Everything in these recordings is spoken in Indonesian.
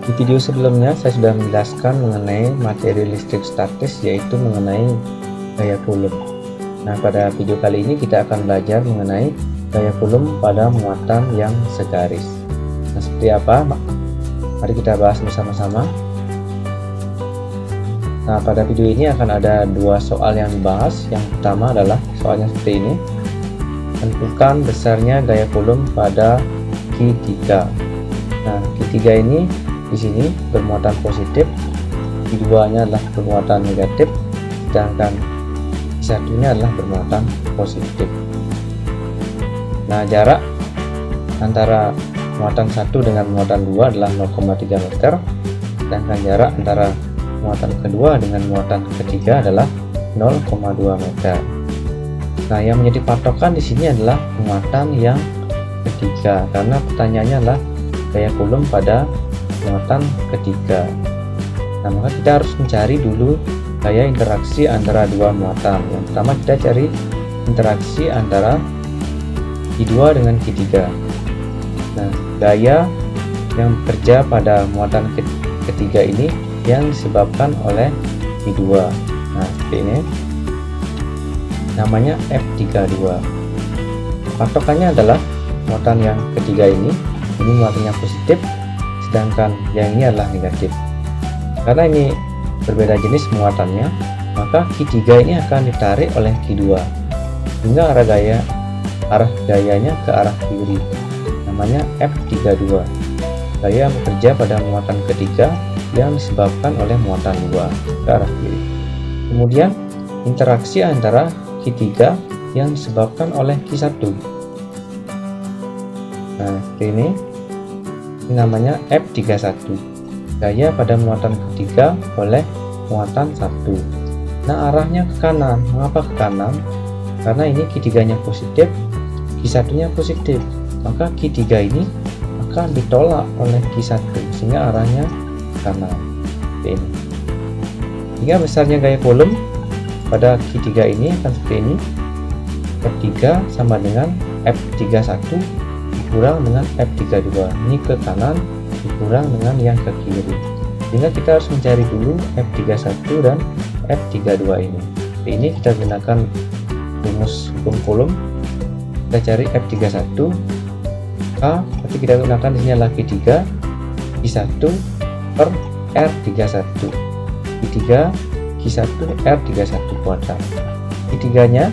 Di video sebelumnya saya sudah menjelaskan mengenai materi listrik statis, yaitu mengenai gaya Coulomb. Nah, pada video kali ini kita akan belajar mengenai gaya Coulomb pada muatan yang segaris. Nah, seperti apa? Mari kita bahas bersama-sama. Nah, pada video ini akan ada dua soal yang dibahas. Yang pertama adalah soalnya seperti ini. Tentukan besarnya gaya Coulomb pada Q3. Nah, Q3 ini di sini bermuatan positif, keduanya adalah bermuatan negatif, sedangkan satunya adalah bermuatan positif. Nah, jarak antara muatan 1 dengan muatan 2 adalah 0,3 meter, sedangkan jarak antara muatan kedua dengan muatan ketiga adalah 0,2 meter. Nah, yang menjadi patokan di sini adalah muatan yang ketiga, karena pertanyaannya adalah gaya Coulomb pada muatan ketiga. Nah, maka kita harus mencari dulu gaya interaksi antara dua muatan. Yang pertama kita cari interaksi antara Q2 dengan Q3. Nah, gaya yang bekerja pada muatan ketiga ini yang disebabkan oleh Q2. Nah, seperti ini namanya F32. Patokannya adalah muatan yang ketiga ini muatannya positif, sedangkan yang ini adalah negatif. Karena ini berbeda jenis muatannya, maka Q3 ini akan ditarik oleh Q2 hingga arah gayanya ke arah kiri, namanya F32. Gaya bekerja pada muatan ketiga yang disebabkan oleh muatan 2 ke arah kiri. Kemudian interaksi antara Q3 yang disebabkan oleh Q1. Nah, seperti ini namanya F31, gaya pada muatan ketiga oleh muatan 1. Nah, arahnya ke kanan. Mengapa ke kanan? Karena ini Q3 nya positif, Q1 nya positif, maka Q3 ini akan ditolak oleh Q1 sehingga arahnya ke kanan. Seperti ini. Hingga besarnya gaya Coulomb pada Q3 ini akan seperti ini. F3 sama dengan F31 dikurang dengan F32, ini ke kanan dikurang dengan yang ke kiri, sehingga kita harus mencari dulu F31 dan F32 ini. Ini kita gunakan rumus hukum Coulomb. Kita cari F31 K, berarti kita gunakan di sini adalah Q3 Q1 per R31, Q3 Q1 R31 kuadrat. Q3 nya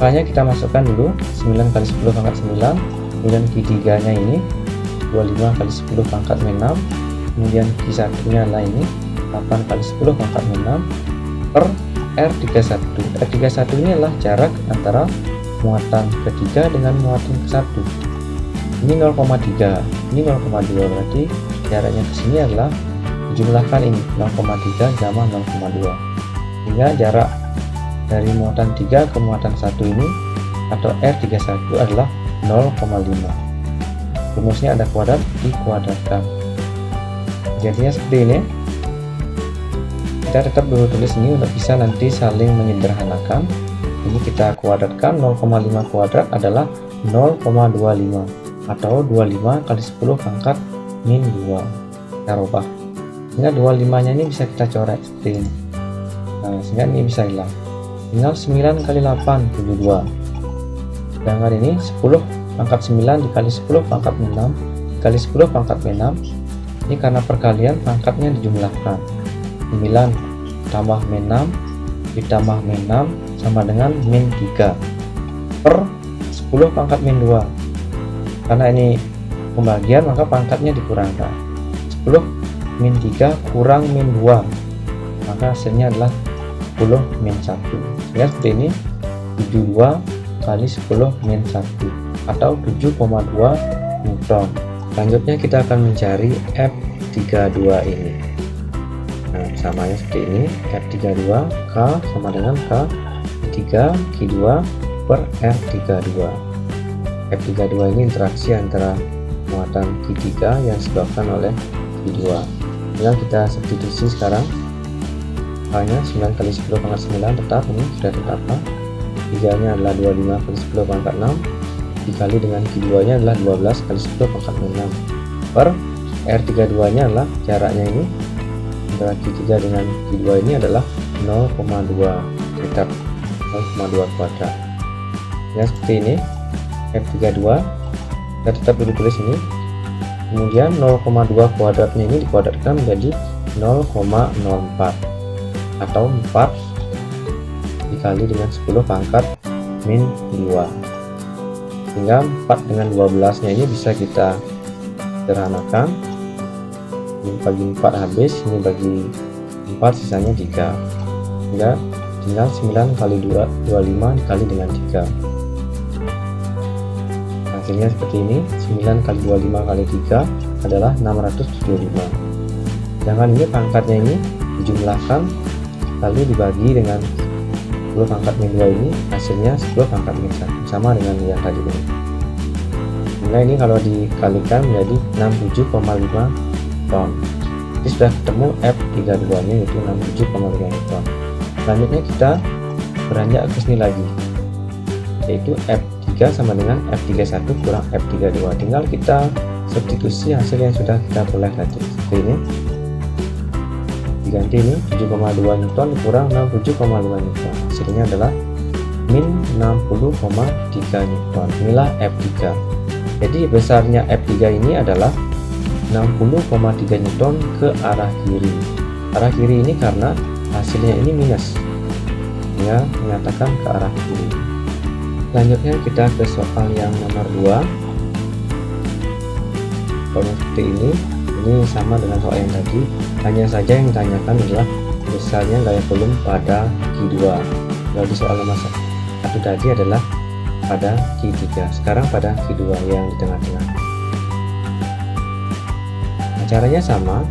makanya kita masukkan dulu 9 kali 10 pangkat 9, kemudian Q3 nya ini 25 kali 10 pangkat 6, kemudian Q1 nya adalah ini 8 kali 10 pangkat 6 per R31. R31 ini adalah jarak antara muatan ketiga dengan muatan ke-1. Ini 0,3, ini 0,2, berarti jaraknya ke sini adalah dijumlahkan ini 0,3 sama 0,2, sehingga jarak dari muatan 3 ke muatan 1 ini atau R31 adalah 0,5. Rumusnya ada kuadrat dikuadratkan. Jadinya seperti ini. Kita tetap dulu tulis ini untuk bisa nanti saling menyederhanakan. Ini kita kuadratkan, 0,5 kuadrat adalah 0,25 atau 25 kali 10 pangkat min 2. Kita rubah. Sehingga 25 nya ini bisa kita coret seperti ini. Nah, sehingga ini bisa hilang. Tinggal 9 kali 8, 72. Sedangkan ini 10 pangkat 9 dikali 10 pangkat 6 dikali 10 pangkat 6. Ini karena perkalian pangkatnya dijumlahkan. 9 tambah min 6 ditambah min 6 sama dengan min 3 per 10 pangkat min 2. Karena ini pembagian maka pangkatnya dikurangkan. 10 min 3 kurang min 2, maka hasilnya adalah 10 min 1. Ya, seperti ini 72 kali 10 min 1 atau 7,2 Newton. Selanjutnya kita akan mencari F32 ini. Nah, samanya seperti ini. F32 K sama dengan K 3 Q2 per R32. F32 ini interaksi antara muatan Q3 yang disebabkan oleh Q2. Tinggal kita substitusi sekarang. Hanya 9 kali 10 pangkat 9 tetap, ini sudah tetap. 3 nya adalah 25 kali 10 pangkat 6 dikali dengan Q2 nya adalah 12 kali 10 pangkat 6 per R32 nya adalah jaraknya ini antara Q3 dengan Q2 ini adalah 0,2 meter, 0,2 kuadrat. Ya, seperti ini F32 kita tetap dulu tulis ini, kemudian 0,2 kuadratnya ini dikuadratkan menjadi 0,04 atau 4 dikali dengan 10 pangkat min 2, sehingga 4 dengan 12 nya ini bisa kita sederhanakan. Ini bagi 4 habis, ini bagi 4 sisanya 3, sehingga tinggal 9 kali 25 dikali dengan 3, hasilnya seperti ini. 9 kali 25 kali 3 adalah 675. Sedangkan ini pangkatnya ini dijumlahkan lalu dibagi dengan 10 pangkat min 2 ini, hasilnya 10 pangkat min 1, sama dengan yang tadi ini. Sehingga ini kalau dikalikan menjadi 67,5 ton. Jadi sudah ketemu F32 nya yaitu 67,5 ton. Selanjutnya kita beranjak ke sini lagi, yaitu F3 sama dengan F31 kurang F32. Tinggal kita substitusi hasil yang sudah kita peroleh tadi. Seperti ini, diganti ini 7,2 Newton kurang 67,5 Newton, hasilnya adalah min 60,3 Newton. Inilah F3. Jadi besarnya F3 ini adalah 60,3 Newton ke arah kiri. Arah kiri ini karena hasilnya ini minus, ya, menyatakan ke arah kiri. Selanjutnya kita ke soal yang nomor 2. Soal seperti ini sama dengan soal yang tadi, hanya saja yang ditanyakan adalah besarnya gaya Coulomb pada Q2. Kalau di soal nomor 1 tadi adalah pada Q3, sekarang pada Q2 yang di tengah-tengah. Nah, caranya sama.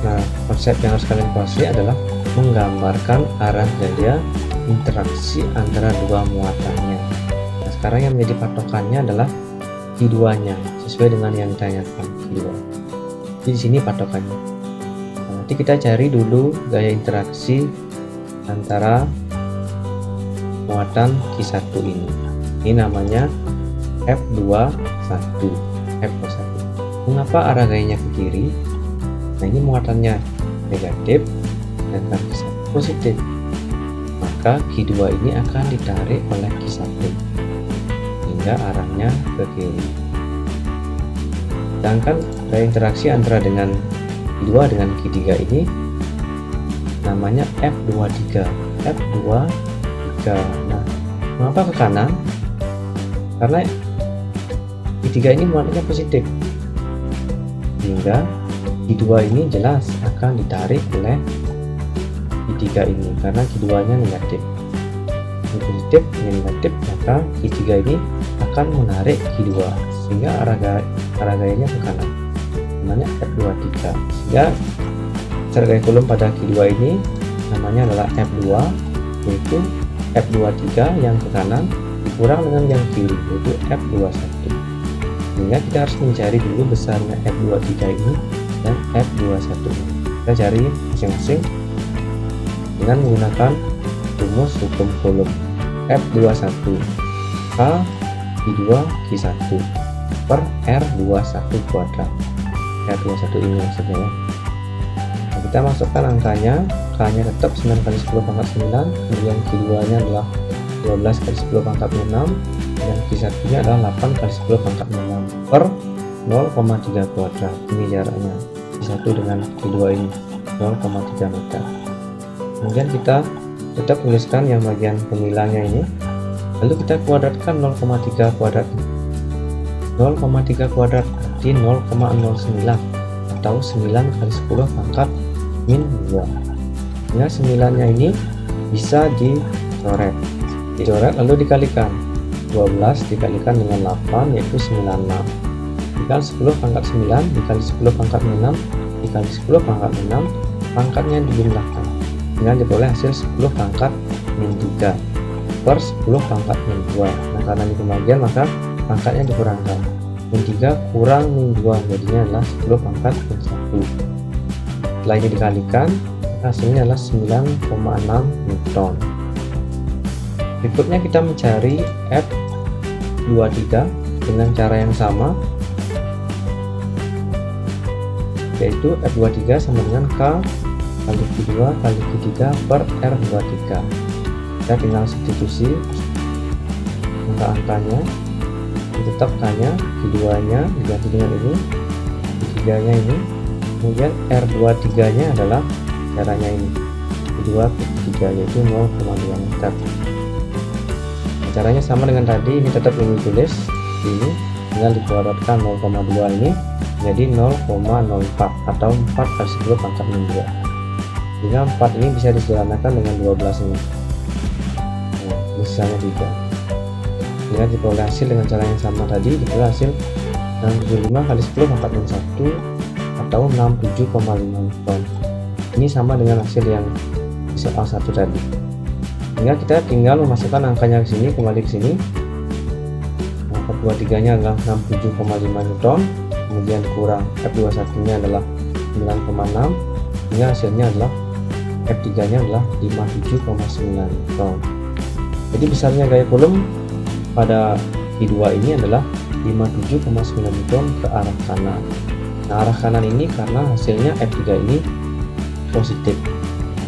Nah, konsep yang harus kalian kuasai adalah menggambarkan arah gaya interaksi antara dua muatannya. Nah, sekarang yang menjadi patokannya adalah Q2 nya sesuai dengan yang ditanyakan Q2. Jadi di sini patokannya. Nah, nanti kita cari dulu gaya interaksi antara muatan Q1 ini. Ini namanya F21. Mengapa arah gayanya ke kiri? Nah, ini muatannya negatif dan Q1 positif. Maka Q2 ini akan ditarik oleh Q1 hingga arahnya ke kiri. Sedangkan gaya interaksi antara dengan Q2 dengan Q3 ini namanya F23. Nah, mengapa ke kanan? Karena Q3 ini muatannya positif, sehingga Q2 ini jelas akan ditarik oleh Q3 ini karena Q2 nya negatif. Ini positif, ini negatif, maka Q3 ini akan menarik Q2 sehingga arah gayanya ke kanan, namanya F23. Sehingga cara gaya Coulomb pada Q2 ini namanya adalah F2, yaitu F23 yang ke kanan dikurang dengan yang kiri, yaitu F21. Sehingga kita harus mencari dulu besarnya F23 ini dan F21. Kita cari masing-masing dengan menggunakan rumus hukum Coulomb. F21 K Q2 Q1 per R21 kuadrat. R21 ini maksudnya ya. Nah, kita masukkan angkanya, K nya tetap 9 kali 10 pangkat 9, kemudian Q2 nya adalah 12 kali 10 pangkat 6, dan Q1 nya adalah 8 kali 10 pangkat 6 per 0,3 kuadrat. Ini jaraknya Q1 dengan Q2 ini 0,3 meter. Kemudian kita tetap tuliskan yang bagian pemilahnya ini, lalu kita kuadratkan 0,3 kuadrat. 0,3 kuadrat berarti 0,09 atau 9 kali 10 pangkat min 2. Nah, 9 nya ini bisa dicoret lalu dikalikan. 12 dikalikan dengan 8 yaitu 96, dikali 10 pangkat 9 dikali 10 pangkat 6 dikali 10 pangkat 6, pangkatnya dijumlahkan dengan diperoleh hasil 10 pangkat min 3 per 10 pangkat min 2. Nah, karena ini pembagian maka pangkatnya dikurangkan, min 3 kurang min 2 jadinya adalah 10 pangkat min 1. Setelah ini dikalikan, hasilnya adalah 9,6 Newton. Berikutnya kita mencari F23 dengan cara yang sama. yaitu F23 sama dengan K kali Q2 kali Q3 per R23. Kita tinggal substitusi angka-angkanya, tetap K-nya, Q2-nya diganti dengan ini, Q3-nya ini, kemudian R23-nya adalah caranya ini, Q2 ke Q3 yaitu 0,2 meter. Caranya sama dengan tadi, ini tetap ini tulis ini, tinggal dikuadratkan 0,2 ini jadi 0,04 atau 4 kali 10 pangkat min 2. Jika 4 ini bisa disederhanakan dengan 12 ini. Nah, misalnya 3. Jika diperoleh hasil dengan cara yang sama tadi, diperoleh hasil 675 kali 10 pangkat min 1 atau 67,5 Newton. Ini sama dengan hasil yang di soal 1 tadi. Sehingga kita tinggal memasukkan angkanya ke sini, kembali ke sini. F23-nya adalah 67,5 Newton, kemudian kurang F21-nya adalah 9,6, sehingga hasilnya adalah F3-nya adalah 57,9 Newton. Jadi besarnya gaya Coulomb pada Q2 ini adalah 57,9 Newton ke arah kanan. Nah, arah kanan ini karena hasilnya F3 ini positif,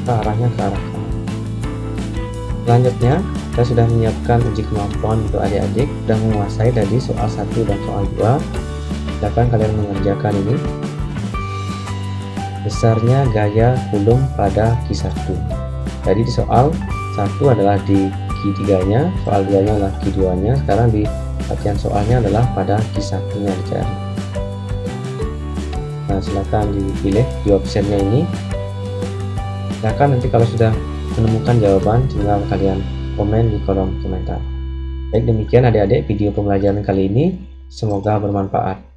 maka arahnya ke arah kanan. Selanjutnya, kita sudah menyiapkan uji kemampuan untuk adik-adik dan menguasai dari soal 1 dan soal 2. Silakan kalian mengerjakan ini. Besarnya gaya Coulomb pada Q1. Jadi di soal 1 adalah di Q3-nya, soal 2-nya adalah Q2-nya. Sekarang di latihan soalnya adalah pada Q1-nya dicari. Nah, silakan dipilih di optionnya ini. Silakan nanti kalau sudah menemukan jawaban tinggal kalian komen di kolom komentar. Baik, demikian adik-adik video pembelajaran kali ini, semoga bermanfaat.